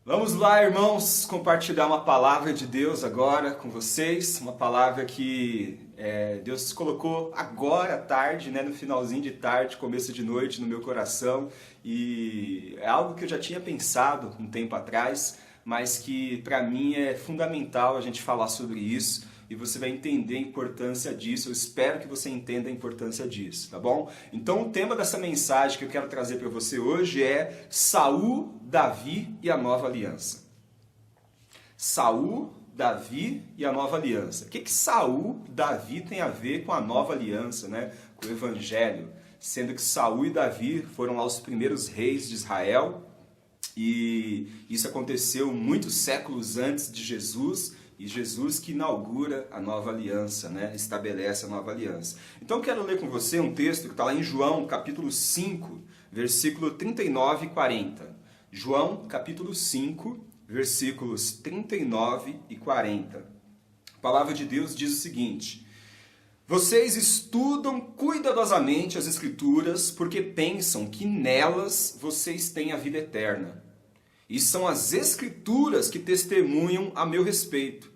Vamos lá, irmãos, compartilhar uma palavra de Deus agora com vocês. Uma palavra que Deus colocou agora à tarde, no finalzinho de tarde, começo de noite, no meu coração. E é algo que eu já tinha pensado um tempo atrás, mas que para mim é fundamental a gente falar sobre isso. E você vai entender a importância disso. Eu espero que você entenda a importância disso, tá bom? Então o tema dessa mensagem que eu quero trazer para você hoje é Saul, Davi e a nova aliança. Saul, Davi e a nova aliança. O que Saul, Davi tem a ver com a nova aliança, com o evangelho? Sendo que Saul e Davi foram lá os primeiros reis de Israel e isso aconteceu muitos séculos antes de Jesus. E Jesus que inaugura a nova aliança, estabelece a nova aliança. Então eu quero ler com você um texto que está lá em João, capítulo 5, versículo 39 e 40. João, capítulo 5, versículos 39 e 40. A palavra de Deus diz o seguinte: vocês estudam cuidadosamente as Escrituras porque pensam que nelas vocês têm a vida eterna. E são as Escrituras que testemunham a meu respeito.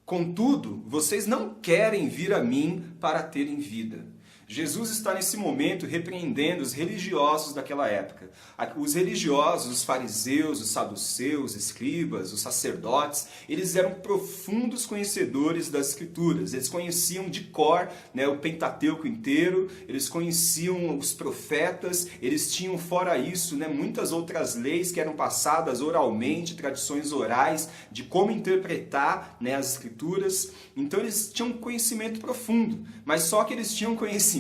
Contudo, vocês não querem vir a mim para terem vida. Jesus está nesse momento repreendendo os religiosos daquela época. Os religiosos, os fariseus, os saduceus, os escribas, os sacerdotes, eles eram profundos conhecedores das Escrituras. Eles conheciam de cor o Pentateuco inteiro, eles conheciam os profetas, eles tinham fora isso muitas outras leis que eram passadas oralmente, tradições orais de como interpretar as Escrituras. Então eles tinham um conhecimento profundo, mas só que eles tinham conhecimento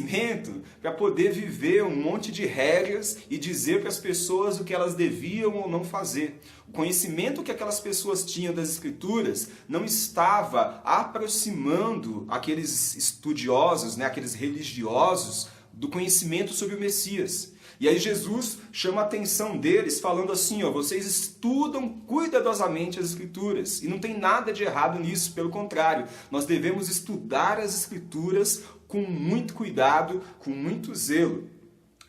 para poder viver um monte de regras e dizer para as pessoas o que elas deviam ou não fazer. O conhecimento que aquelas pessoas tinham das Escrituras não estava aproximando aqueles estudiosos, aqueles religiosos, do conhecimento sobre o Messias. E aí Jesus chama a atenção deles falando assim, vocês estudam cuidadosamente as Escrituras. E não tem nada de errado nisso, pelo contrário. Nós devemos estudar as Escrituras com muito cuidado, com muito zelo.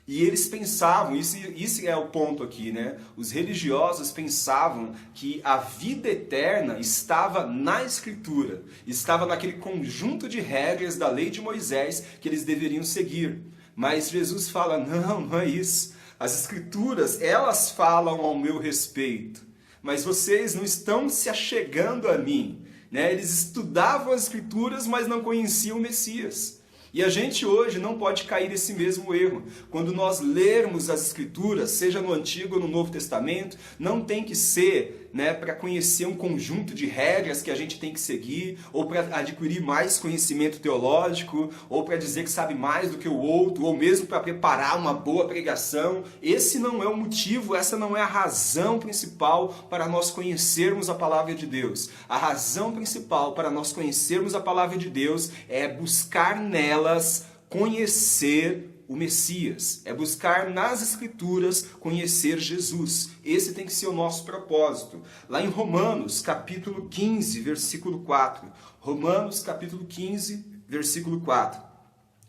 E eles pensavam, isso é o ponto aqui, Os religiosos pensavam que a vida eterna estava na Escritura, estava naquele conjunto de regras da lei de Moisés que eles deveriam seguir. Mas Jesus fala, não é isso. As Escrituras, elas falam ao meu respeito, mas vocês não estão se achegando a mim. Eles estudavam as Escrituras, mas não conheciam o Messias. E a gente hoje não pode cair nesse mesmo erro. Quando nós lermos as Escrituras, seja no Antigo ou no Novo Testamento, não tem que ser para conhecer um conjunto de regras que a gente tem que seguir, ou para adquirir mais conhecimento teológico, ou para dizer que sabe mais do que o outro, ou mesmo para preparar uma boa pregação. Esse não é o motivo, essa não é a razão principal para nós conhecermos a Palavra de Deus. A razão principal para nós conhecermos a Palavra de Deus é buscar nelas conhecer o Messias, é buscar nas Escrituras conhecer Jesus. Esse tem que ser o nosso propósito. Lá em Romanos, capítulo 15, versículo 4. Romanos, capítulo 15, versículo 4.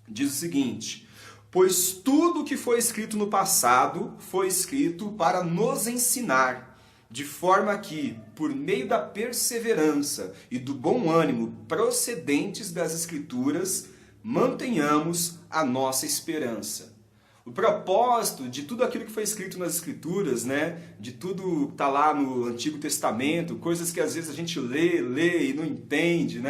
Diz o seguinte: pois tudo que foi escrito no passado foi escrito para nos ensinar, de forma que, por meio da perseverança e do bom ânimo procedentes das Escrituras, mantenhamos a nossa esperança. O propósito de tudo aquilo que foi escrito nas Escrituras, de tudo que está lá no Antigo Testamento, coisas que às vezes a gente lê e não entende,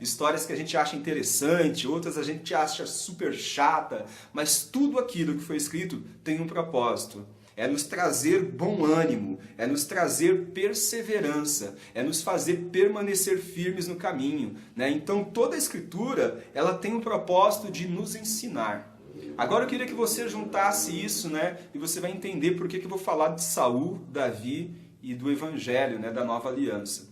histórias que a gente acha interessante, outras a gente acha super chata, mas tudo aquilo que foi escrito tem um propósito. É nos trazer bom ânimo, é nos trazer perseverança, é nos fazer permanecer firmes no caminho. Então toda a Escritura ela tem o propósito de nos ensinar. Agora eu queria que você juntasse isso, e você vai entender por que eu vou falar de Saul, Davi e do Evangelho, da Nova Aliança.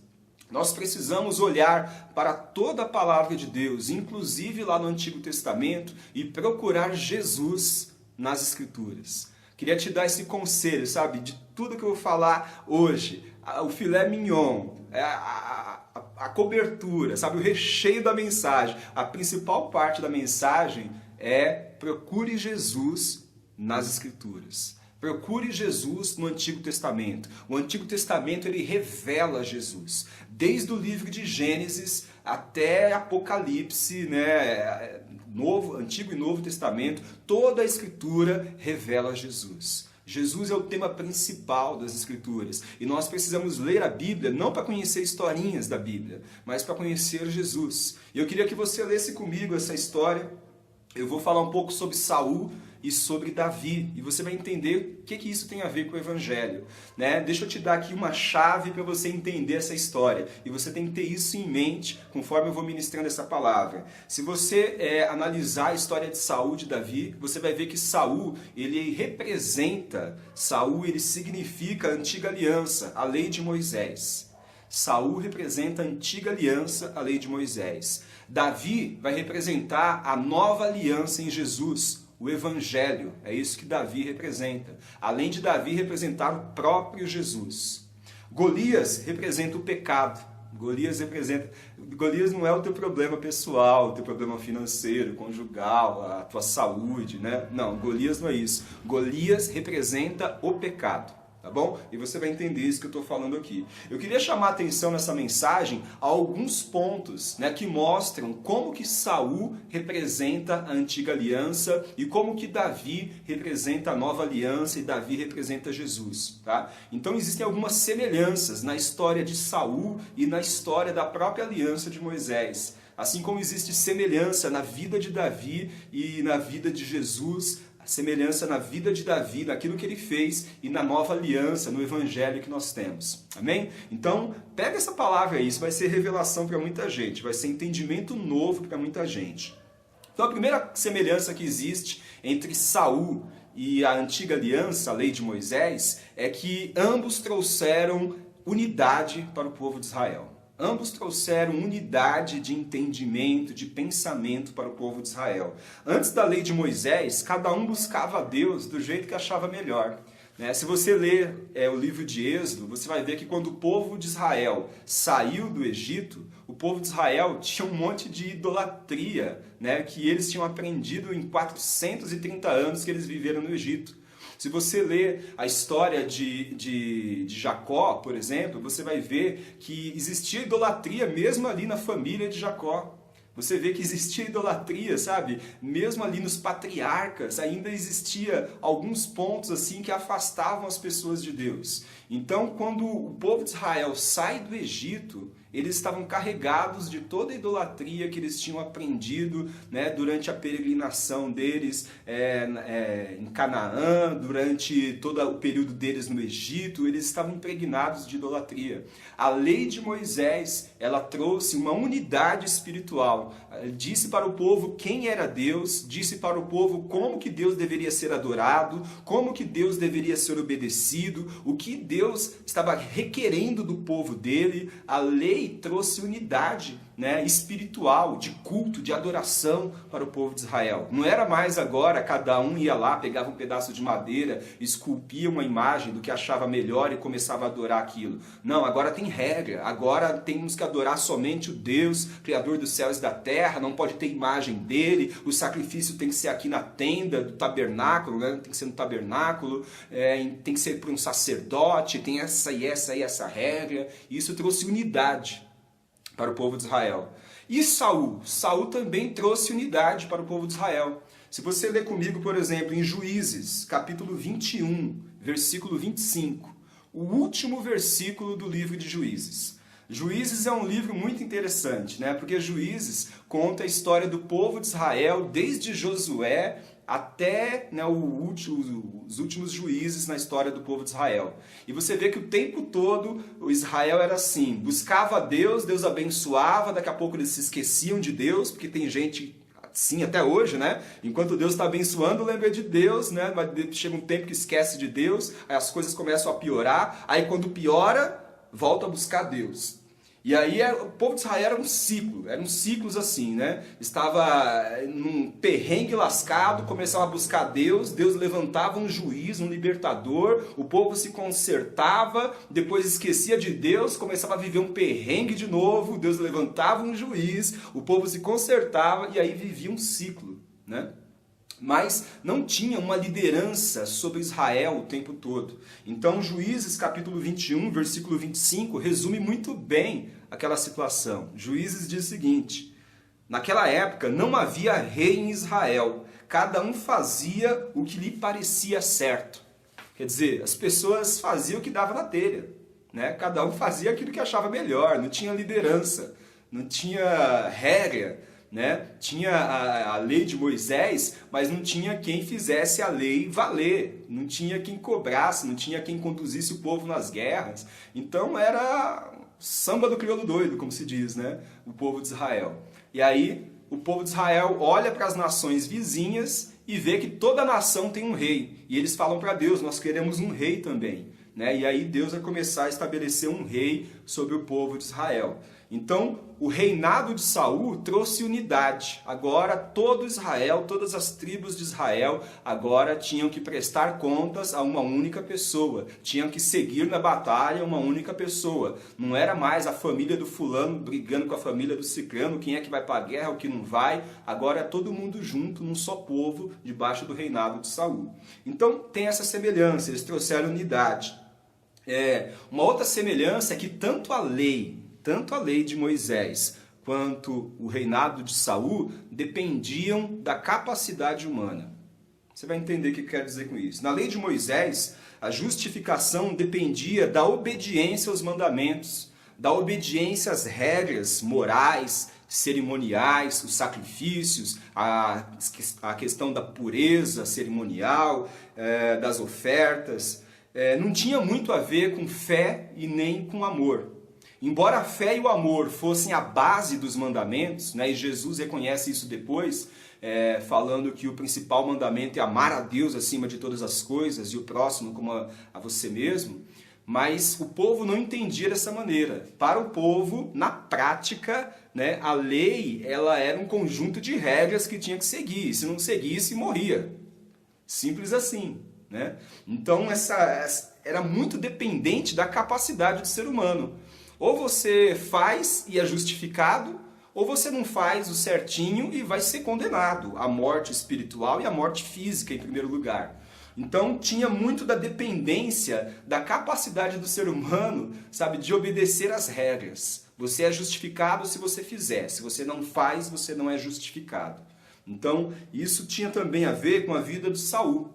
Nós precisamos olhar para toda a Palavra de Deus, inclusive lá no Antigo Testamento, e procurar Jesus nas Escrituras. Queria te dar esse conselho, de tudo que eu vou falar hoje. O filé mignon, a cobertura, o recheio da mensagem. A principal parte da mensagem é procure Jesus nas Escrituras. Procure Jesus no Antigo Testamento. O Antigo Testamento ele revela Jesus. Desde o livro de Gênesis até Apocalipse, né? Antigo e Novo Testamento, toda a Escritura revela Jesus. Jesus é o tema principal das Escrituras. E nós precisamos ler a Bíblia não para conhecer historinhas da Bíblia, mas para conhecer Jesus. E eu queria que você lesse comigo essa história. Eu vou falar um pouco sobre Saul e sobre Davi, e você vai entender o que isso tem a ver com o Evangelho, né? Deixa eu te dar aqui uma chave para você entender essa história, e você tem que ter isso em mente conforme eu vou ministrando essa palavra. Se você analisar a história de Saul e de Davi, você vai ver que Saul, ele significa a antiga aliança, a lei de Moisés. Saul representa a antiga aliança, a lei de Moisés. Davi vai representar a nova aliança em Jesus, o Evangelho. É isso que Davi representa. Além de Davi representar o próprio Jesus. Golias representa o pecado. Golias não é o teu problema pessoal, o teu problema financeiro, conjugal, a tua saúde, né? Não, Golias não é isso. Golias representa o pecado. Tá bom? E você vai entender isso que eu estou falando aqui. Eu queria chamar a atenção nessa mensagem a alguns pontos, né, que mostram como que Saul representa a antiga aliança e como que Davi representa a nova aliança e Davi representa Jesus. Tá? Então existem algumas semelhanças na história de Saul e na história da própria aliança de Moisés. Assim como existe semelhança na vida de Davi e na vida de Jesus, semelhança na vida de Davi, naquilo que ele fez e na nova aliança, no evangelho que nós temos. Amém? Então, pega essa palavra aí, isso vai ser revelação para muita gente, vai ser entendimento novo para muita gente. Então, a primeira semelhança que existe entre Saul e a antiga aliança, a lei de Moisés, é que ambos trouxeram unidade para o povo de Israel. Ambos trouxeram unidade de entendimento, de pensamento para o povo de Israel. Antes da lei de Moisés, cada um buscava a Deus do jeito que achava melhor. Se você ler o livro de Êxodo, você vai ver que quando o povo de Israel saiu do Egito, o povo de Israel tinha um monte de idolatria, que eles tinham aprendido em 430 anos que eles viveram no Egito. Se você ler a história de Jacó, por exemplo, você vai ver que existia idolatria mesmo ali na família de Jacó. Você vê que existia idolatria, sabe? Mesmo ali nos patriarcas, ainda existia alguns pontos assim que afastavam as pessoas de Deus. Então, quando o povo de Israel sai do Egito, eles estavam carregados de toda a idolatria que eles tinham aprendido, durante a peregrinação deles em Canaã, durante todo o período deles no Egito, eles estavam impregnados de idolatria. A lei de Moisés, ela trouxe uma unidade espiritual. Disse para o povo quem era Deus, disse para o povo como que Deus deveria ser adorado, como que Deus deveria ser obedecido, o que Deus estava requerendo do povo dele. A lei trouxe unidade espiritual, de culto, de adoração para o povo de Israel. Não era mais agora, cada um ia lá, pegava um pedaço de madeira, esculpia uma imagem do que achava melhor e começava a adorar aquilo. Não, agora tem regra, agora temos que adorar somente o Deus, Criador dos céus e da terra, não pode ter imagem dele, o sacrifício tem que ser aqui na tenda do tabernáculo, tem que ser no tabernáculo, tem que ser para um sacerdote, tem essa regra. Isso trouxe unidade para o povo de Israel. E Saul? Saul também trouxe unidade para o povo de Israel. Se você ler comigo, por exemplo, em Juízes, capítulo 21, versículo 25, o último versículo do livro de Juízes. Juízes é um livro muito interessante, porque Juízes conta a história do povo de Israel desde Josué até os últimos juízes na história do povo de Israel. E você vê que o tempo todo o Israel era assim, buscava a Deus, Deus abençoava, daqui a pouco eles se esqueciam de Deus, porque tem gente assim até hoje, Enquanto Deus está abençoando, lembra de Deus, Mas chega um tempo que esquece de Deus, aí as coisas começam a piorar, aí quando piora, volta a buscar Deus. E aí o povo de Israel eram ciclos assim, Estava num perrengue lascado, começava a buscar Deus, Deus levantava um juiz, um libertador, o povo se consertava, depois esquecia de Deus, começava a viver um perrengue de novo, Deus levantava um juiz, o povo se consertava e aí vivia um ciclo, mas não tinha uma liderança sobre Israel o tempo todo. Então, Juízes capítulo 21, versículo 25, resume muito bem aquela situação. Juízes diz o seguinte: naquela época não havia rei em Israel, cada um fazia o que lhe parecia certo. Quer dizer, as pessoas faziam o que dava na telha, né? Cada um fazia aquilo que achava melhor, não tinha liderança, não tinha regra, né? Tinha a lei de Moisés, mas não tinha quem fizesse a lei valer, não tinha quem cobrasse, não tinha quem conduzisse o povo nas guerras. Então era samba do crioulo doido, como se diz, né? O povo de Israel. E aí o povo de Israel olha para as nações vizinhas e vê que toda nação tem um rei. E eles falam para Deus: nós queremos um rei também, né? E aí Deus vai começar a estabelecer um rei sobre o povo de Israel. Então, o reinado de Saul trouxe unidade. Agora, todo Israel, todas as tribos de Israel, agora tinham que prestar contas a uma única pessoa. Tinham que seguir na batalha uma única pessoa. Não era mais a família do fulano brigando com a família do ciclano, quem é que vai para a guerra, o que não vai. Agora é todo mundo junto, num só povo, debaixo do reinado de Saul. Então, tem essa semelhança, eles trouxeram unidade. Uma outra semelhança é que tanto a lei de Moisés quanto o reinado de Saul dependiam da capacidade humana. Você vai entender o que quer dizer com isso. Na lei de Moisés, a justificação dependia da obediência aos mandamentos, da obediência às regras morais, cerimoniais, os sacrifícios, a questão da pureza cerimonial, das ofertas. Não tinha muito a ver com fé e nem com amor. Embora a fé e o amor fossem a base dos mandamentos, né, e Jesus reconhece isso depois, falando que o principal mandamento é amar a Deus acima de todas as coisas e o próximo como a você mesmo, mas o povo não entendia dessa maneira. Para o povo, na prática, né, a lei ela era um conjunto de regras que tinha que seguir. Se não seguisse, morria. Simples assim, né? Então, era muito dependente da capacidade do ser humano. Ou você faz e é justificado, ou você não faz o certinho e vai ser condenado à morte espiritual e à morte física em primeiro lugar. Então tinha muito da dependência da capacidade do ser humano, sabe, de obedecer às regras. Você é justificado se você fizer, se você não faz, você não é justificado. Então isso tinha também a ver com a vida de Saul.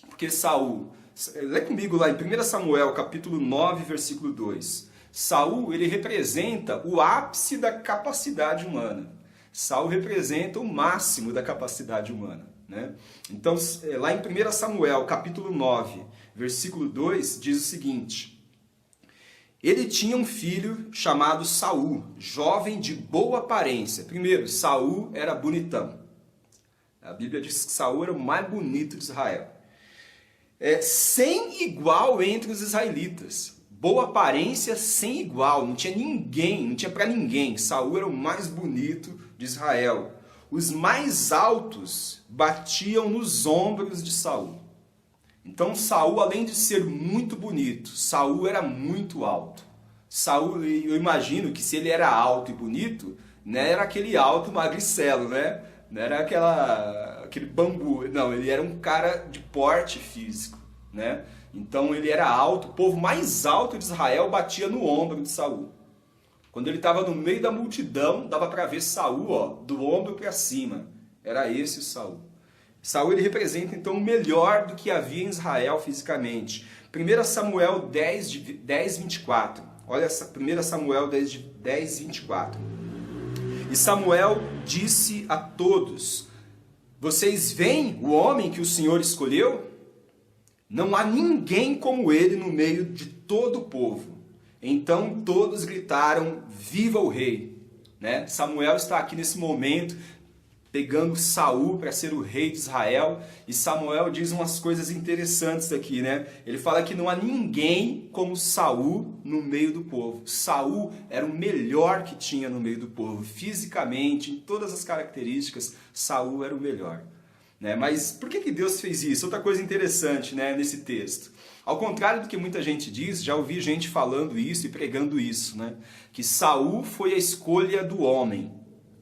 Porque Saul, lê comigo lá em 1 Samuel capítulo 9, versículo 2. Saul, ele representa o ápice da capacidade humana. Saul representa o máximo da capacidade humana, né? Então, lá em 1 Samuel, capítulo 9, versículo 2, diz o seguinte: ele tinha um filho chamado Saul, jovem de boa aparência. Primeiro, Saul era bonitão. A Bíblia diz que Saul era o mais bonito de Israel. Sem igual entre os israelitas. Boa aparência sem igual, não tinha ninguém, não tinha para ninguém. Saul era o mais bonito de Israel. Os mais altos batiam nos ombros de Saul. Então Saul, além de ser muito bonito, Saul era muito alto. Saul, eu imagino que se ele era alto e bonito, né, era aquele alto magricelo, né? Não era aquele bambu, não, ele era um cara de porte físico, né? Então ele era alto, o povo mais alto de Israel batia no ombro de Saul. Quando ele estava no meio da multidão, dava para ver Saul, ó, do ombro para cima. Era esse o Saul. Saul ele representa então o melhor do que havia em Israel fisicamente. 1 Samuel 10, 24. Olha essa 1 Samuel 10, 24. E Samuel disse a todos: vocês veem o homem que o Senhor escolheu? Não há ninguém como ele no meio de todo o povo. Então todos gritaram: viva o rei! Né? Samuel está aqui nesse momento pegando Saul para ser o rei de Israel, e Samuel diz umas coisas interessantes aqui, né? Ele fala que não há ninguém como Saul no meio do povo. Saul era o melhor que tinha no meio do povo, fisicamente, em todas as características, Saul era o melhor. Né? Mas por que Deus fez isso? Outra coisa interessante, né, nesse texto. Ao contrário do que muita gente diz, já ouvi gente falando isso e pregando isso, né? Que Saul foi a escolha do homem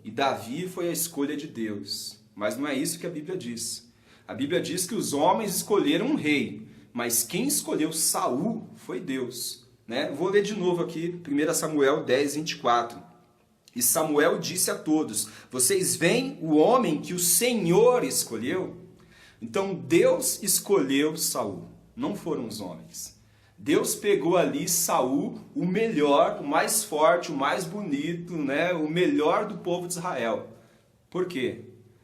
e Davi foi a escolha de Deus. Mas não é isso que a Bíblia diz. A Bíblia diz que os homens escolheram um rei, mas quem escolheu Saul foi Deus. Né? Vou ler de novo aqui, 1 Samuel 10, 24. E Samuel disse a todos: vocês veem o homem que o Senhor escolheu? Então Deus escolheu Saul, não foram os homens. Deus pegou ali Saul, o melhor, o mais forte, o mais bonito, né? O melhor do povo de Israel. Por quê?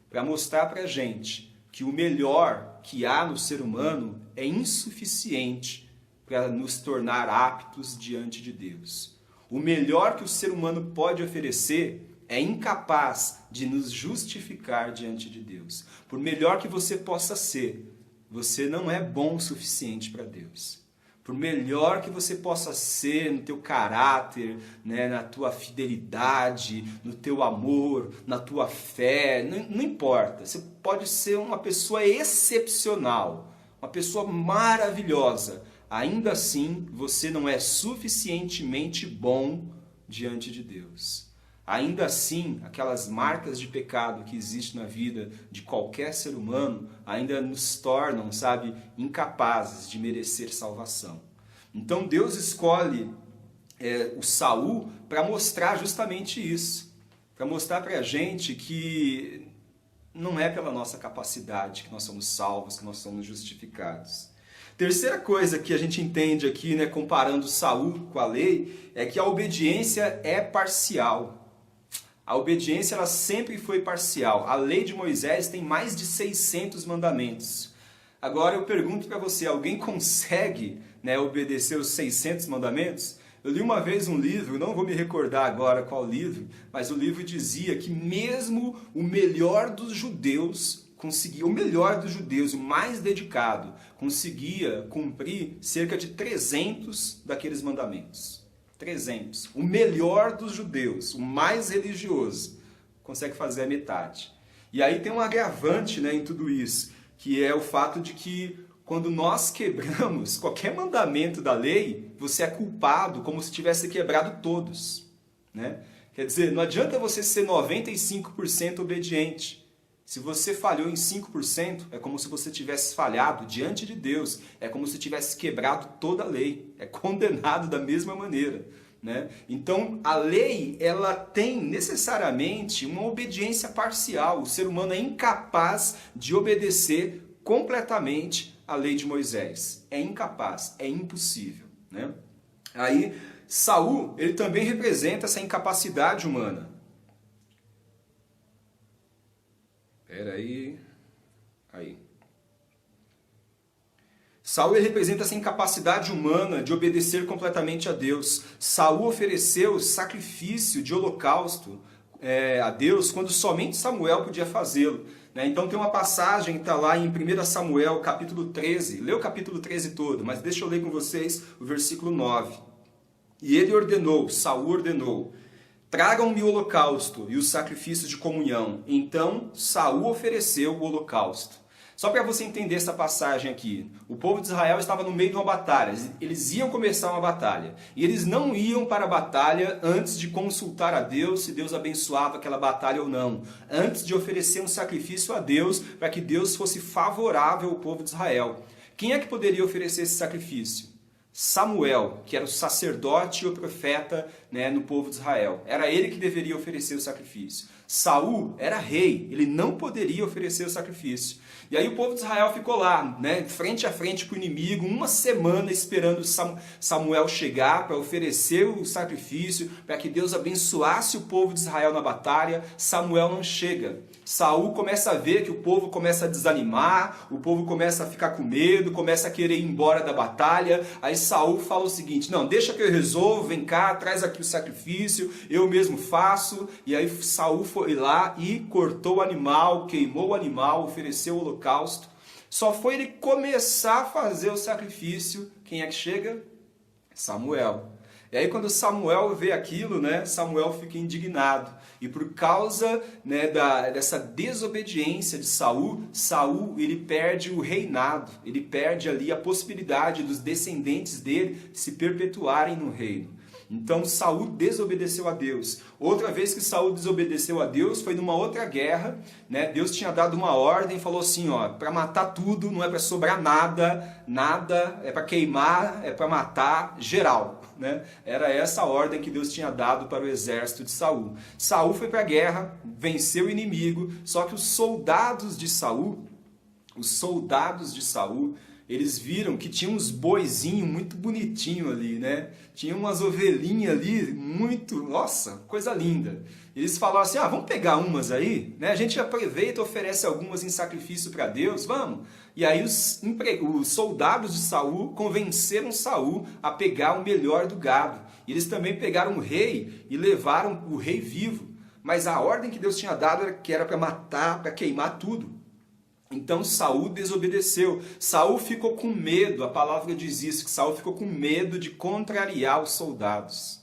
Para mostrar para a gente que o melhor que há no ser humano é insuficiente para nos tornar aptos diante de Deus. O melhor que o ser humano pode oferecer é incapaz de nos justificar diante de Deus. Por melhor que você possa ser, você não é bom o suficiente para Deus. Por melhor que você possa ser no teu caráter, né, na tua fidelidade, no teu amor, na tua fé, não importa. Você pode ser uma pessoa excepcional, uma pessoa maravilhosa. Ainda assim, você não é suficientemente bom diante de Deus. Ainda assim, aquelas marcas de pecado que existem na vida de qualquer ser humano ainda nos tornam, sabe, incapazes de merecer salvação. Então Deus escolhe o Saul para mostrar justamente isso. Para mostrar para a gente que não é pela nossa capacidade que nós somos salvos, que nós somos justificados. Terceira coisa que a gente entende aqui, né, comparando Saul com a lei, é que a obediência é parcial. A obediência ela sempre foi parcial. A lei de Moisés tem mais de 600 mandamentos. Agora eu pergunto para você, alguém consegue, né, obedecer os 600 mandamentos? Eu li uma vez um livro, não vou me recordar agora qual livro, mas o livro dizia que mesmo o melhor dos judeus conseguia, o melhor dos judeus, o mais dedicado, conseguia cumprir cerca de 300 daqueles mandamentos. 300. O melhor dos judeus, o mais religioso, consegue fazer a metade. E aí tem um agravante, né, em tudo isso, que é o fato de que quando nós quebramos qualquer mandamento da lei, você é culpado como se tivesse quebrado todos. Né? Quer dizer, não adianta você ser 95% obediente. Se você falhou em 5%, é como se você tivesse falhado diante de Deus. É como se tivesse quebrado toda a lei. É condenado da mesma maneira. Né? Então, a lei ela tem necessariamente uma obediência parcial. O ser humano é incapaz de obedecer completamente a lei de Moisés. É incapaz, é impossível. Né? Aí, Saul, ele também representa essa incapacidade humana. Aí. Saul representa essa incapacidade humana de obedecer completamente a Deus. Saul ofereceu sacrifício de holocausto a Deus quando somente Samuel podia fazê-lo. Né? Então tem uma passagem que está lá em 1 Samuel, capítulo 13. Lê o capítulo 13 todo, mas deixa eu ler com vocês o versículo 9. E ele ordenou, Saul ordenou: tragam-me o holocausto e os sacrifícios de comunhão. Então Saul ofereceu o holocausto. Só para você entender essa passagem aqui, o povo de Israel estava no meio de uma batalha, eles iam começar uma batalha. E eles não iam para a batalha antes de consultar a Deus se Deus abençoava aquela batalha ou não. Antes de oferecer um sacrifício a Deus para que Deus fosse favorável ao povo de Israel. Quem é que poderia oferecer esse sacrifício? Samuel, que era o sacerdote e o profeta, né, no povo de Israel. Era ele que deveria oferecer o sacrifício. Saul era rei, ele não poderia oferecer o sacrifício. E aí o povo de Israel ficou lá, né, frente a frente com o inimigo, uma semana esperando Samuel chegar para oferecer o sacrifício, para que Deus abençoasse o povo de Israel na batalha. Samuel não chega. Saul começa a ver que o povo começa a desanimar, o povo começa a ficar com medo, começa a querer ir embora da batalha. Aí Saul fala o seguinte: não, deixa que eu resolvo, vem cá, traz aqui o sacrifício, eu mesmo faço. E aí Saul foi lá e cortou o animal, queimou o animal, ofereceu o holocausto. Só foi ele começar a fazer o sacrifício, quem é que chega? Samuel. E aí quando Samuel vê aquilo, né, Samuel fica indignado. E por causa, né, dessa desobediência de Saul, ele perde o reinado. Ele perde ali a possibilidade dos descendentes dele se perpetuarem no reino. Então Saul desobedeceu a Deus. Outra vez que Saul desobedeceu a Deus foi numa outra guerra, né? Deus tinha dado uma ordem e falou assim, ó, para matar tudo, não é para sobrar nada, é para queimar, é para matar geral, né? Era essa a ordem que Deus tinha dado para o exército de Saul. Saul foi para a guerra, venceu o inimigo, só que os soldados de Saul, eles viram que tinha uns boizinhos muito bonitinhos ali, né? Tinha umas ovelhinhas ali, muito, nossa, coisa linda. Eles falaram assim, vamos pegar umas aí, né? A gente aproveita e oferece algumas em sacrifício para Deus, vamos? E aí os soldados de Saul convenceram Saul a pegar o melhor do gado. E eles também pegaram o rei e levaram o rei vivo. Mas a ordem que Deus tinha dado era para matar, para queimar tudo. Então Saul desobedeceu. Saul ficou com medo, a palavra diz isso, que Saul ficou com medo de contrariar os soldados.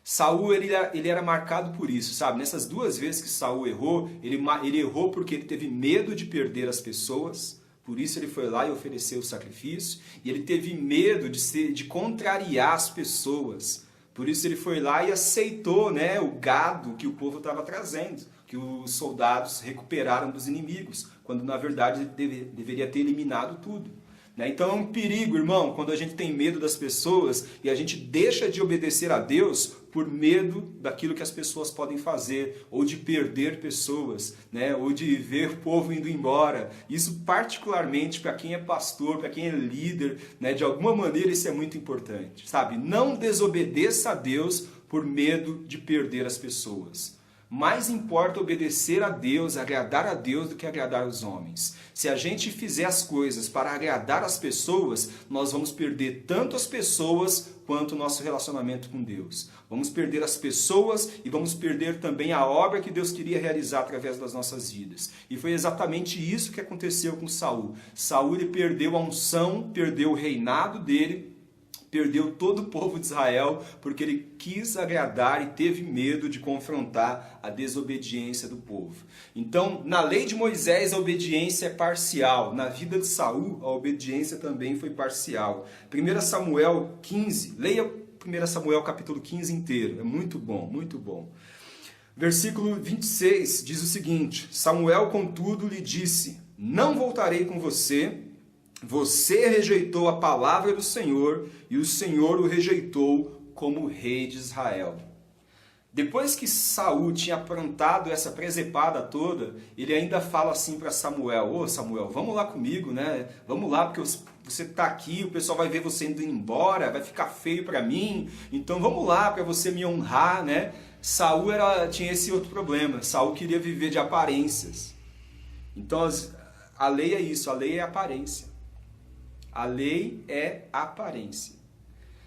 Saul ele era marcado por isso, sabe? Nessas duas vezes que Saul errou, ele errou porque ele teve medo de perder as pessoas, por isso ele foi lá e ofereceu o sacrifício, e ele teve medo de contrariar as pessoas, por isso ele foi lá e aceitou, né, o gado que o povo estava trazendo, que os soldados recuperaram dos inimigos, quando na verdade ele deveria ter eliminado tudo. Então é um perigo, irmão, quando a gente tem medo das pessoas e a gente deixa de obedecer a Deus por medo daquilo que as pessoas podem fazer, ou de perder pessoas, né? Ou de ver o povo indo embora. Isso particularmente para quem é pastor, para quem é líder, né? De alguma maneira isso é muito importante, sabe? Não desobedeça a Deus por medo de perder as pessoas. Mais importa obedecer a Deus, agradar a Deus, do que agradar os homens. Se a gente fizer as coisas para agradar as pessoas, nós vamos perder tanto as pessoas quanto o nosso relacionamento com Deus. Vamos perder as pessoas e vamos perder também a obra que Deus queria realizar através das nossas vidas. E foi exatamente isso que aconteceu com Saul. Saul ele perdeu a unção, perdeu o reinado dele, perdeu todo o povo de Israel, porque ele quis agradar e teve medo de confrontar a desobediência do povo. Então, na lei de Moisés, a obediência é parcial. Na vida de Saul, a obediência também foi parcial. 1 Samuel 15, leia 1 Samuel capítulo 15 inteiro, é muito bom, muito bom. Versículo 26 diz o seguinte: Samuel, contudo, lhe disse: não voltarei com você. Você rejeitou a palavra do Senhor e o Senhor o rejeitou como rei de Israel. Depois que Saul tinha aprontado essa presepada toda, ele ainda fala assim para Samuel: ô Samuel, vamos lá comigo, né? Vamos lá, porque você está aqui, o pessoal vai ver você indo embora, vai ficar feio para mim, então vamos lá para você me honrar, né? Saul tinha esse outro problema, Saul queria viver de aparências. Então a lei é isso, a lei é aparência. A lei é aparência.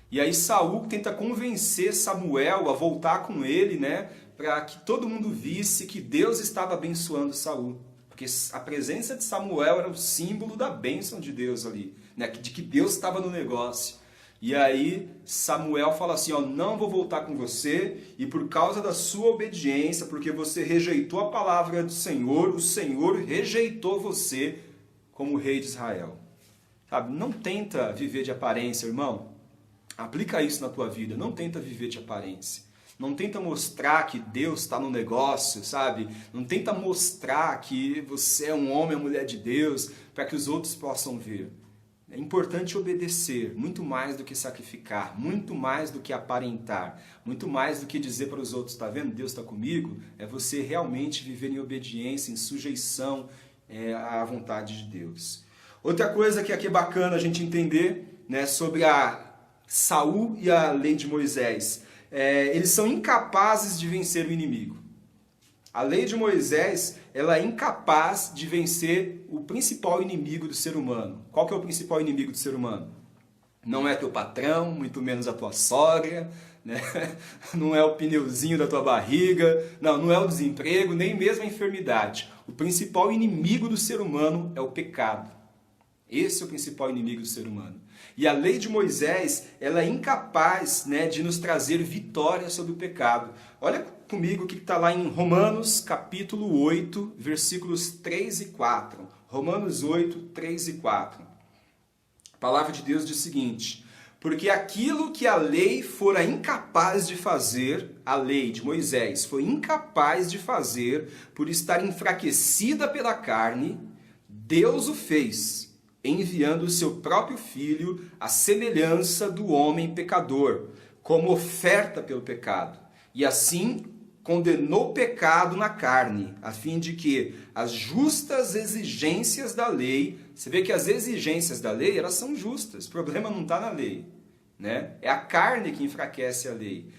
E aí Saul tenta convencer Samuel a voltar com ele, né, para que todo mundo visse que Deus estava abençoando Saul. Porque a presença de Samuel era o símbolo da bênção de Deus ali, né, de que Deus estava no negócio. E aí Samuel fala assim, ó, não vou voltar com você, e por causa da sua obediência, porque você rejeitou a palavra do Senhor, o Senhor rejeitou você como rei de Israel. Sabe? Não tenta viver de aparência, irmão. Aplica isso na tua vida. Não tenta viver de aparência. Não tenta mostrar que Deus está no negócio, sabe? Não tenta mostrar que você é um homem ou mulher de Deus para que os outros possam ver. É importante obedecer, muito mais do que sacrificar, muito mais do que aparentar, muito mais do que dizer para os outros, está vendo? Deus está comigo. É você realmente viver em obediência, em sujeição à vontade de Deus. Outra coisa que aqui é bacana a gente entender, né, sobre a Saul e a lei de Moisés. Eles são incapazes de vencer o inimigo. A lei de Moisés, ela é incapaz de vencer o principal inimigo do ser humano. Qual que é o principal inimigo do ser humano? Não é teu patrão, muito menos a tua sogra, né? Não é o pneuzinho da tua barriga, não é o desemprego, nem mesmo a enfermidade. O principal inimigo do ser humano é o pecado. Esse é o principal inimigo do ser humano. E a lei de Moisés, ela é incapaz, né, de nos trazer vitória sobre o pecado. Olha comigo o que está lá em Romanos capítulo 8, versículos 3 e 4. Romanos 8, 3 e 4. A palavra de Deus diz o seguinte: Porque aquilo que a lei fora incapaz de fazer, a lei de Moisés foi incapaz de fazer por estar enfraquecida pela carne, Deus o fez, enviando o seu próprio Filho à semelhança do homem pecador, como oferta pelo pecado. E assim condenou o pecado na carne, a fim de que as justas exigências da lei, você vê que as exigências da lei, elas são justas, o problema não está na lei, né? É a carne que enfraquece a lei,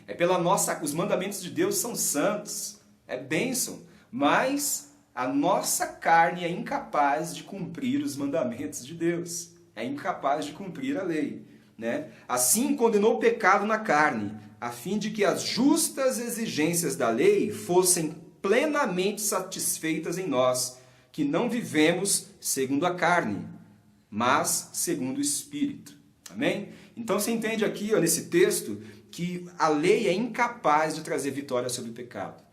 os mandamentos de Deus são santos, é bênção, mas a nossa carne é incapaz de cumprir os mandamentos de Deus, é incapaz de cumprir a lei, né? Assim condenou o pecado na carne, a fim de que as justas exigências da lei fossem plenamente satisfeitas em nós, que não vivemos segundo a carne, mas segundo o Espírito. Amém? Então você entende aqui, nesse texto, que a lei é incapaz de trazer vitória sobre o pecado.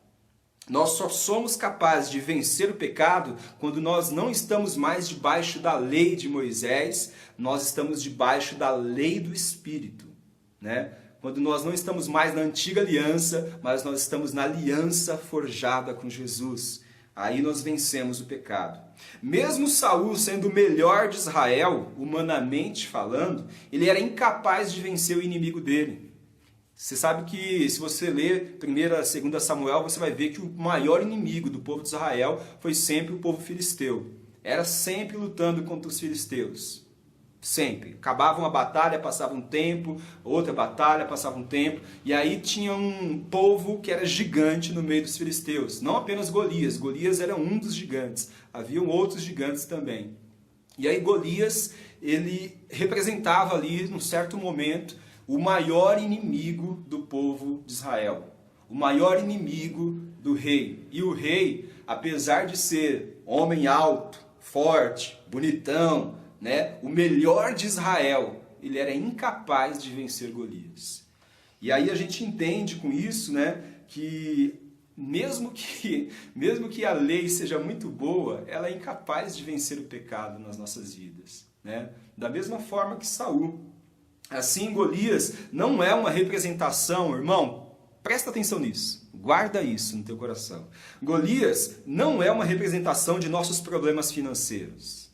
Nós só somos capazes de vencer o pecado quando nós não estamos mais debaixo da lei de Moisés, nós estamos debaixo da lei do Espírito, né? Quando nós não estamos mais na antiga aliança, mas nós estamos na aliança forjada com Jesus. Aí nós vencemos o pecado. Mesmo Saul sendo o melhor de Israel, humanamente falando, ele era incapaz de vencer o inimigo dele. Você sabe que se você ler 1ª e 2ª Samuel, você vai ver que o maior inimigo do povo de Israel foi sempre o povo filisteu. Era sempre lutando contra os filisteus. Sempre. Acabava uma batalha, passava um tempo, outra batalha, passava um tempo, e aí tinha um povo que era gigante no meio dos filisteus. Não apenas Golias. Golias era um dos gigantes. Haviam outros gigantes também. E aí Golias, ele representava ali, num certo momento, o maior inimigo do povo de Israel. O maior inimigo do rei. E o rei, apesar de ser homem alto, forte, bonitão, né, o melhor de Israel, ele era incapaz de vencer Golias. E aí a gente entende com isso, né, que mesmo que a lei seja muito boa, ela é incapaz de vencer o pecado nas nossas vidas, né? Da mesma forma que Saul. Assim, Golias não é uma representação, irmão, presta atenção nisso, guarda isso no teu coração. Golias não é uma representação de nossos problemas financeiros.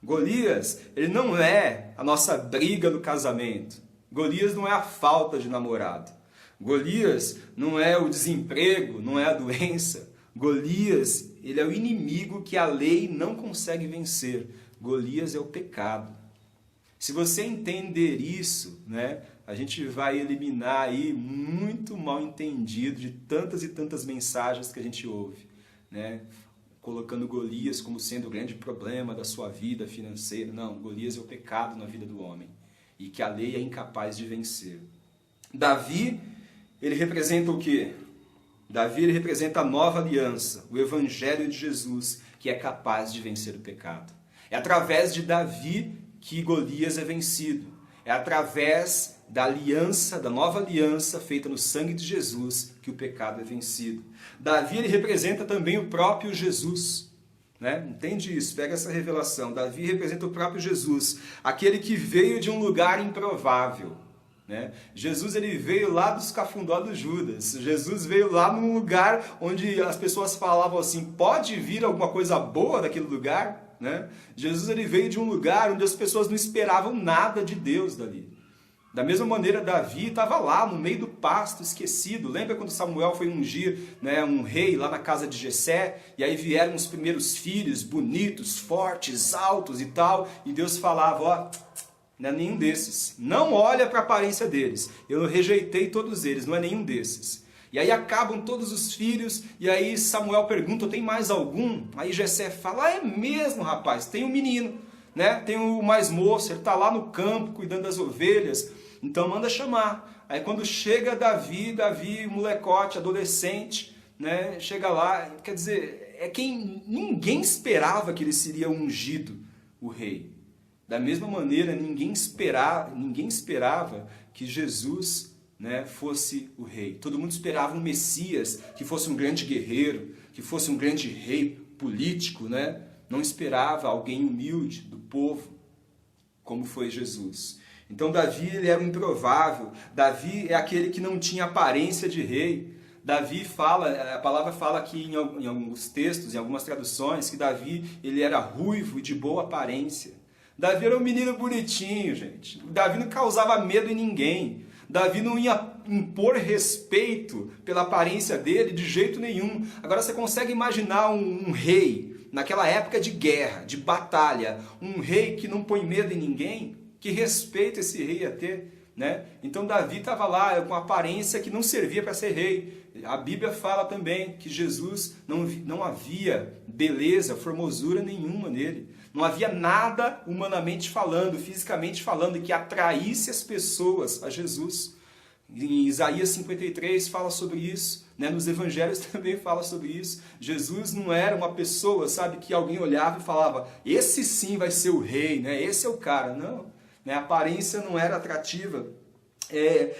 Golias, ele não é a nossa briga no casamento. Golias não é a falta de namorado. Golias não é o desemprego, não é a doença. Golias, ele é o inimigo que a lei não consegue vencer. Golias é o pecado. Se você entender isso, né, a gente vai eliminar aí muito mal entendido de tantas e tantas mensagens que a gente ouve, né? Colocando Golias como sendo o grande problema da sua vida financeira. Não, Golias é o pecado na vida do homem e que a lei é incapaz de vencer. Davi, ele representa o quê? Davi, ele representa a nova aliança, o evangelho de Jesus, que é capaz de vencer o pecado. É através de Davi que Golias é vencido. É através da aliança, da nova aliança feita no sangue de Jesus, que o pecado é vencido. Davi, ele representa também o próprio Jesus, né? Entende isso? Pega essa revelação. Davi representa o próprio Jesus, aquele que veio de um lugar improvável, né? Jesus, ele veio lá dos cafundó do Judas. Jesus veio lá num lugar onde as pessoas falavam assim, pode vir alguma coisa boa daquele lugar? Né? Jesus, ele veio de um lugar onde as pessoas não esperavam nada de Deus dali. Da mesma maneira, Davi estava lá no meio do pasto, esquecido. Lembra quando Samuel foi ungir, né, um rei lá na casa de Jessé? E aí vieram os primeiros filhos, bonitos, fortes, altos e tal. E Deus falava, ó, não é nenhum desses. Não olha para a aparência deles. Eu rejeitei todos eles, não é nenhum desses. E aí acabam todos os filhos, e aí Samuel pergunta, tem mais algum? Aí Jessé fala, é mesmo, rapaz, tem um menino, né? Tem o mais moço, ele está lá no campo cuidando das ovelhas, então manda chamar. Aí quando chega Davi, molecote, adolescente, né? Chega lá, quer dizer, é quem ninguém esperava que ele seria ungido, o rei. Da mesma maneira, ninguém esperava que Jesus, né, fosse o rei. Todo mundo esperava um Messias, que fosse um grande guerreiro, que fosse um grande rei político, né? Não esperava alguém humilde do povo, como foi Jesus. Então Davi, ele era um improvável. Davi é aquele que não tinha aparência de rei. Davi fala, a palavra fala aqui em alguns textos, em algumas traduções, que Davi, ele era ruivo e de boa aparência. Davi era um menino bonitinho, gente. Davi não causava medo em ninguém. Davi não ia impor respeito pela aparência dele de jeito nenhum. Agora você consegue imaginar um rei, naquela época de guerra, de batalha, um rei que não põe medo em ninguém? Que respeito esse rei ia ter, né? Então Davi estava lá com aparência que não servia para ser rei. A Bíblia fala também que Jesus não havia beleza, formosura nenhuma nele. Não havia nada humanamente falando, fisicamente falando, que atraísse as pessoas a Jesus. Em Isaías 53 fala sobre isso, né? Nos evangelhos também fala sobre isso. Jesus não era uma pessoa, sabe, que alguém olhava e falava, esse sim vai ser o rei, né? Esse é o cara. Não, né? A aparência não era atrativa.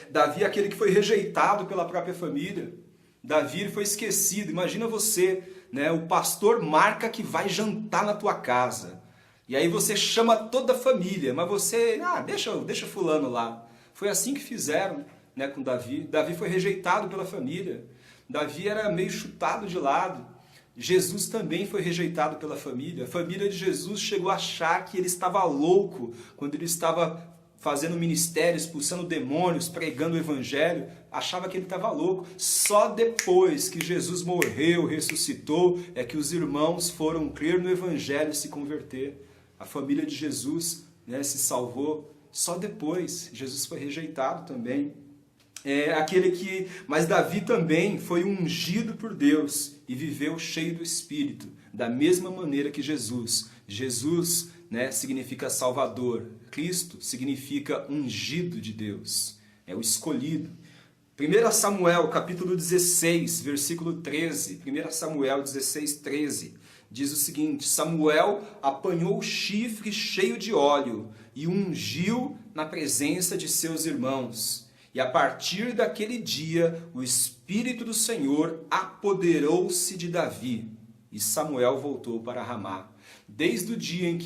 Davi é aquele que foi rejeitado pela própria família. Davi foi esquecido. Imagina você, né? O pastor marca que vai jantar na tua casa. E aí você chama toda a família, mas você, deixa fulano lá. Foi assim que fizeram, né, com Davi. Davi foi rejeitado pela família. Davi era meio chutado de lado. Jesus também foi rejeitado pela família. A família de Jesus chegou a achar que ele estava louco quando ele estava fazendo ministério, expulsando demônios, pregando o evangelho. Achava que ele estava louco. Só depois que Jesus morreu, ressuscitou, é que os irmãos foram crer no evangelho e se converter. A família de Jesus, né, se salvou. Só depois. Jesus foi rejeitado também. Mas Davi também foi ungido por Deus e viveu cheio do Espírito, da mesma maneira que Jesus. Jesus, né, significa Salvador. Cristo significa ungido de Deus. É o escolhido. 1 Samuel, capítulo 16, versículo 13. 1 Samuel 16, 13. Diz o seguinte: Samuel apanhou o chifre cheio de óleo e ungiu na presença de seus irmãos. E a partir daquele dia, o Espírito do Senhor apoderou-se de Davi. E Samuel voltou para Ramá. Desde o dia em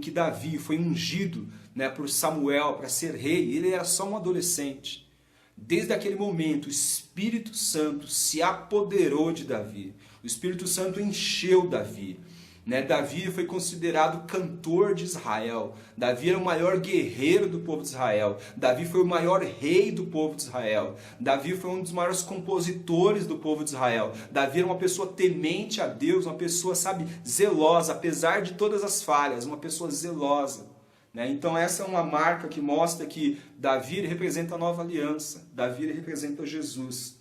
que Davi foi ungido, né, por Samuel para ser rei, ele era só um adolescente. Desde aquele momento, o Espírito Santo se apoderou de Davi. O Espírito Santo encheu Davi. Né? Davi foi considerado cantor de Israel. Davi era o maior guerreiro do povo de Israel. Davi foi o maior rei do povo de Israel. Davi foi um dos maiores compositores do povo de Israel. Davi era uma pessoa temente a Deus, uma pessoa, sabe, zelosa, apesar de todas as falhas, uma pessoa zelosa. Né? Então essa é uma marca que mostra que Davi representa a nova aliança. Davi representa Jesus.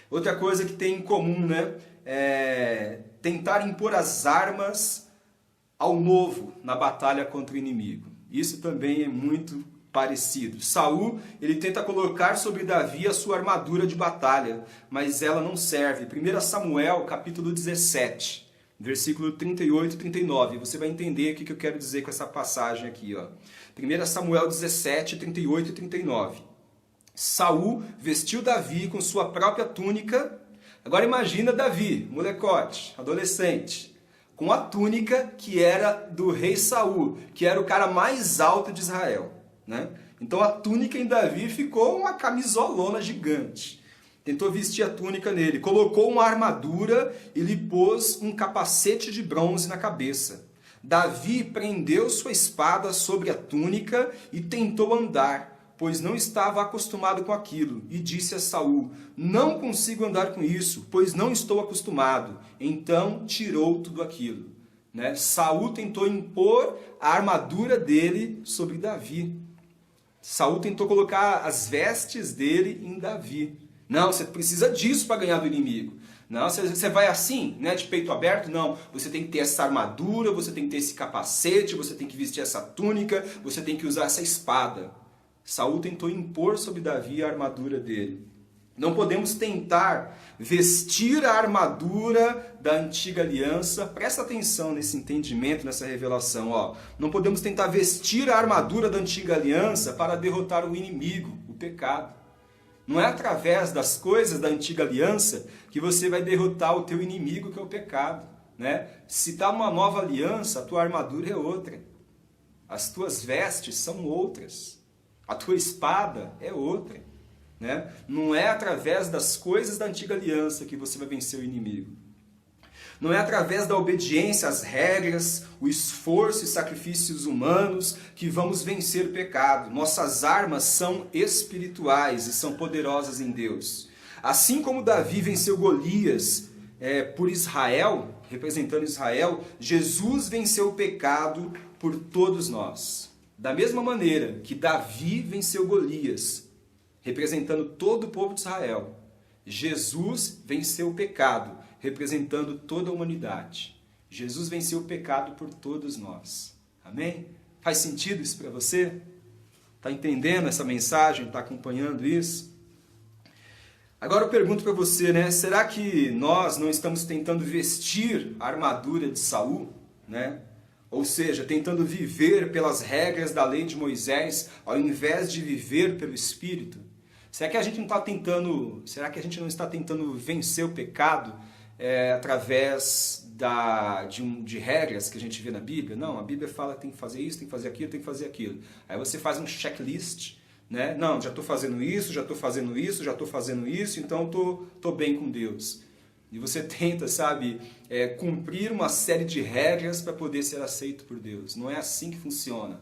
Outra coisa que tem em comum, né, é tentar impor as armas ao novo na batalha contra o inimigo. Isso também é muito parecido. Saul, ele tenta colocar sobre Davi a sua armadura de batalha, mas ela não serve. 1 Samuel, capítulo 17, versículo 38 e 39. Você vai entender o que eu quero dizer com essa passagem aqui. 1 Samuel 17, 38 e 39. Saul vestiu Davi com sua própria túnica. Agora imagina Davi, molecote, adolescente, com a túnica que era do rei Saul, que era o cara mais alto de Israel. Né? Então a túnica em Davi ficou uma camisolona gigante. Tentou vestir a túnica nele, colocou uma armadura e lhe pôs um capacete de bronze na cabeça. Davi prendeu sua espada sobre a túnica e tentou andar, pois não estava acostumado com aquilo, e disse a Saul: não consigo andar com isso, pois não estou acostumado. Então tirou tudo aquilo. Né? Saul tentou impor a armadura dele sobre Davi. Saul tentou colocar as vestes dele em Davi. Não, você precisa disso para ganhar do inimigo. Não, você vai assim, né, de peito aberto? Não, você tem que ter essa armadura, você tem que ter esse capacete, você tem que vestir essa túnica, você tem que usar essa espada. Saul tentou impor sobre Davi a armadura dele. Não podemos tentar vestir a armadura da antiga aliança. Presta atenção nesse entendimento, nessa revelação. Não podemos tentar vestir a armadura da antiga aliança para derrotar o inimigo, o pecado. Não é através das coisas da antiga aliança que você vai derrotar o teu inimigo, que é o pecado. Né? Se está uma nova aliança, a tua armadura é outra. As tuas vestes são outras. A tua espada é outra. Né? Não é através das coisas da antiga aliança que você vai vencer o inimigo. Não é através da obediência às regras, o esforço e sacrifícios humanos que vamos vencer o pecado. Nossas armas são espirituais e são poderosas em Deus. Assim como Davi venceu Golias por Israel, representando Israel, Jesus venceu o pecado por todos nós. Da mesma maneira que Davi venceu Golias, representando todo o povo de Israel, Jesus venceu o pecado, representando toda a humanidade. Jesus venceu o pecado por todos nós. Amém? Faz sentido isso para você? Está entendendo essa mensagem? Está acompanhando isso? Agora eu pergunto para você, né? Será que nós não estamos tentando vestir a armadura de Saul, né? Ou seja, tentando viver pelas regras da lei de Moisés, ao invés de viver pelo Espírito? Será que a gente não está tentando vencer o pecado através de regras que a gente vê na Bíblia? Não, a Bíblia fala que tem que fazer isso, tem que fazer aquilo, tem que fazer aquilo. Aí você faz um checklist, né? Não, já estou fazendo isso, já estou fazendo isso, já estou fazendo isso, então estou bem com Deus. E você tenta, cumprir uma série de regras para poder ser aceito por Deus. Não é assim que funciona.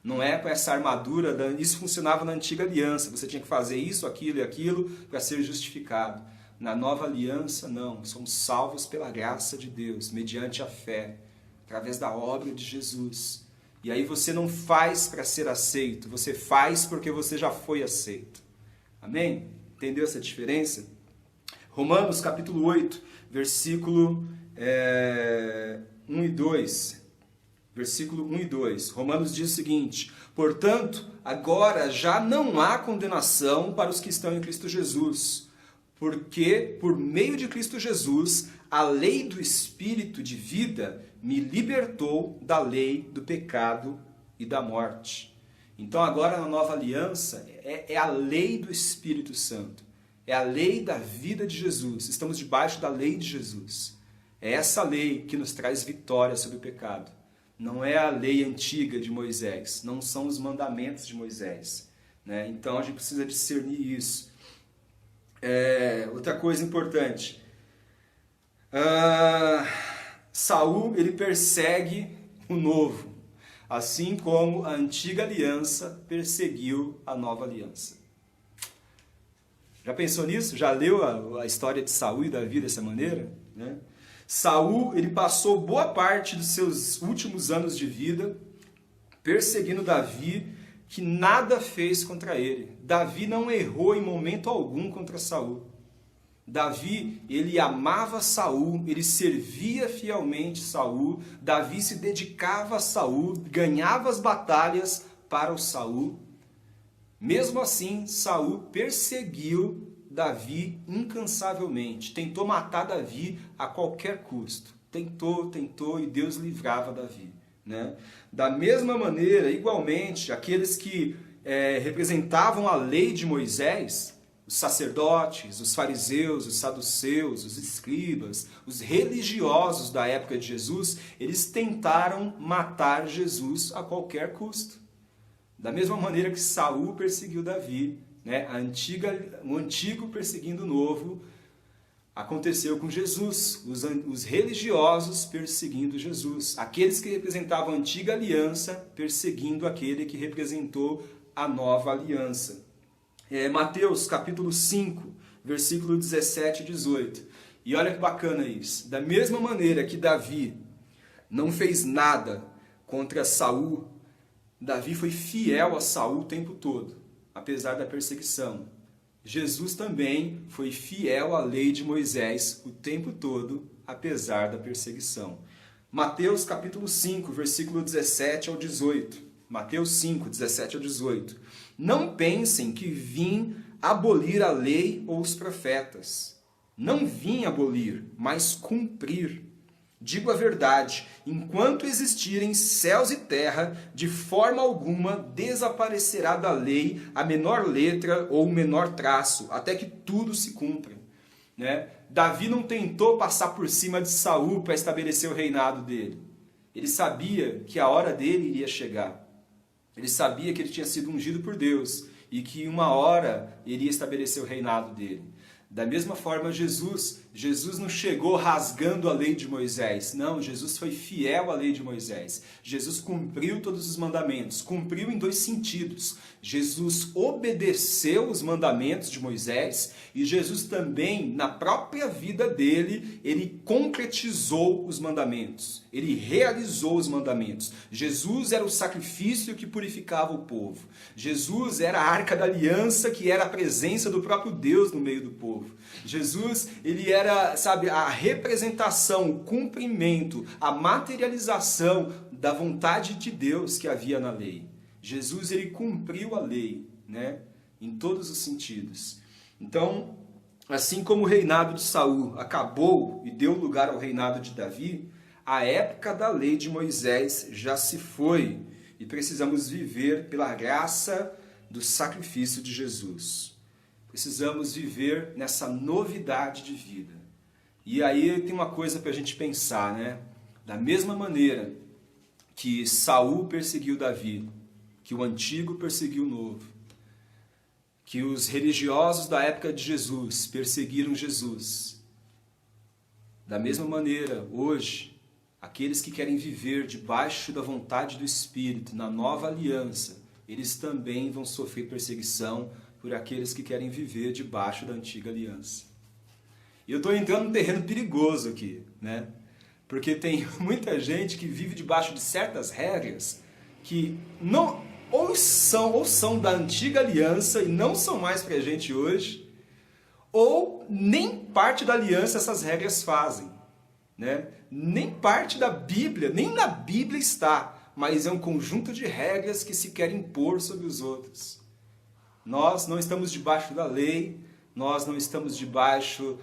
Não é com essa armadura, isso funcionava na antiga aliança. Você tinha que fazer isso, aquilo e aquilo para ser justificado. Na nova aliança, não. Somos salvos pela graça de Deus, mediante a fé, através da obra de Jesus. E aí você não faz para ser aceito, você faz porque você já foi aceito. Amém? Entendeu essa diferença? Romanos capítulo 8, versículo 1 e 2. Versículo 1 e 2. Romanos diz o seguinte: portanto, agora já não há condenação para os que estão em Cristo Jesus, porque por meio de Cristo Jesus, a lei do Espírito de vida me libertou da lei do pecado e da morte. Então agora na nova aliança é a lei do Espírito Santo. É a lei da vida de Jesus. Estamos debaixo da lei de Jesus. É essa lei que nos traz vitória sobre o pecado. Não é a lei antiga de Moisés. Não são os mandamentos de Moisés. Né? Então a gente precisa discernir isso. Outra coisa importante. Saul, ele persegue o novo. Assim como a antiga aliança perseguiu a nova aliança. Já pensou nisso? Já leu a história de Saul e Davi dessa maneira? Né? Saul, ele passou boa parte dos seus últimos anos de vida perseguindo Davi, que nada fez contra ele. Davi não errou em momento algum contra Saul. Davi, ele amava Saul, ele servia fielmente Saul, Davi se dedicava a Saul, ganhava as batalhas para o Saul. Mesmo assim, Saul perseguiu Davi incansavelmente, tentou matar Davi a qualquer custo. Tentou e Deus livrava Davi. Né? Da mesma maneira, igualmente, aqueles que representavam a lei de Moisés, os sacerdotes, os fariseus, os saduceus, os escribas, os religiosos da época de Jesus, eles tentaram matar Jesus a qualquer custo. Da mesma maneira que Saul perseguiu Davi, né? O antigo perseguindo o novo, aconteceu com Jesus, os religiosos perseguindo Jesus, aqueles que representavam a antiga aliança perseguindo aquele que representou a nova aliança. Mateus capítulo 5, versículo 17 e 18. E olha que bacana isso. Da mesma maneira que Davi não fez nada contra Saul, Davi foi fiel a Saul o tempo todo, apesar da perseguição. Jesus também foi fiel à lei de Moisés o tempo todo, apesar da perseguição. Mateus capítulo 5, versículo 17 ao 18. Mateus 5, 17 ao 18. Não pensem que vim abolir a lei ou os profetas. Não vim abolir, mas cumprir. Digo a verdade, enquanto existirem céus e terra, de forma alguma desaparecerá da lei a menor letra ou o menor traço, até que tudo se cumpra. Né? Davi não tentou passar por cima de Saul para estabelecer o reinado dele. Ele sabia que a hora dele iria chegar. Ele sabia que ele tinha sido ungido por Deus e que uma hora iria estabelecer o reinado dele. Da mesma forma, Jesus não chegou rasgando a lei de Moisés. Não, Jesus foi fiel à lei de Moisés. Jesus cumpriu todos os mandamentos. Cumpriu em dois sentidos. Jesus obedeceu os mandamentos de Moisés e Jesus também, na própria vida dele, ele concretizou os mandamentos. Ele realizou os mandamentos. Jesus era o sacrifício que purificava o povo. Jesus era a arca da aliança, que era a presença do próprio Deus no meio do povo. Jesus, ele era, sabe, a representação, o cumprimento, a materialização da vontade de Deus que havia na lei. Jesus, ele cumpriu a lei, né, em todos os sentidos. Então, assim como o reinado de Saul acabou e deu lugar ao reinado de Davi, a época da lei de Moisés já se foi e precisamos viver pela graça do sacrifício de Jesus. Precisamos viver nessa novidade de vida. E aí tem uma coisa para a gente pensar, né? Da mesma maneira que Saul perseguiu Davi, que o antigo perseguiu o novo, que os religiosos da época de Jesus perseguiram Jesus, da mesma maneira, hoje, aqueles que querem viver debaixo da vontade do Espírito, na nova aliança, eles também vão sofrer perseguição por aqueles que querem viver debaixo da antiga aliança. E eu estou entrando num terreno perigoso aqui, né? Porque tem muita gente que vive debaixo de certas regras que não ou são da antiga aliança e não são mais para a gente hoje, ou nem parte da aliança essas regras fazem, né? Nem parte da Bíblia, nem na Bíblia está, mas é um conjunto de regras que se querem impor sobre os outros. Nós não estamos debaixo da lei, nós não estamos debaixo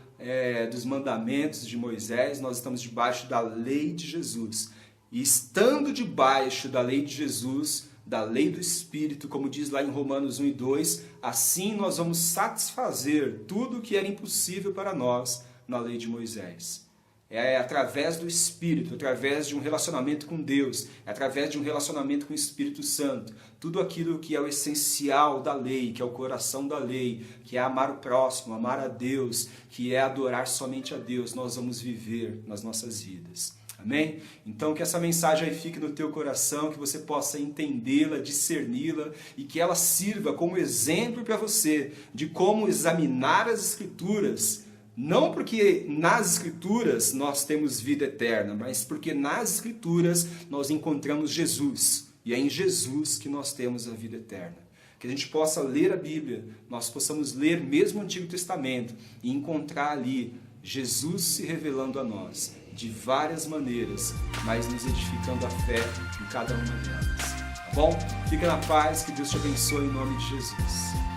dos mandamentos de Moisés, nós estamos debaixo da lei de Jesus. E estando debaixo da lei de Jesus, da lei do Espírito, como diz lá em Romanos 1 e 2, assim nós vamos satisfazer tudo o que era impossível para nós na lei de Moisés. É através do Espírito, através de um relacionamento com Deus, é através de um relacionamento com o Espírito Santo. Tudo aquilo que é o essencial da lei, que é o coração da lei, que é amar o próximo, amar a Deus, que é adorar somente a Deus, nós vamos viver nas nossas vidas. Amém? Então que essa mensagem aí fique no teu coração, que você possa entendê-la, discerni-la e que ela sirva como exemplo para você de como examinar as Escrituras. Não porque nas Escrituras nós temos vida eterna, mas porque nas Escrituras nós encontramos Jesus. E é em Jesus que nós temos a vida eterna. Que a gente possa ler a Bíblia, nós possamos ler mesmo o Antigo Testamento e encontrar ali Jesus se revelando a nós de várias maneiras, mas nos edificando a fé em cada uma delas. Tá bom? Fica na paz, que Deus te abençoe em nome de Jesus.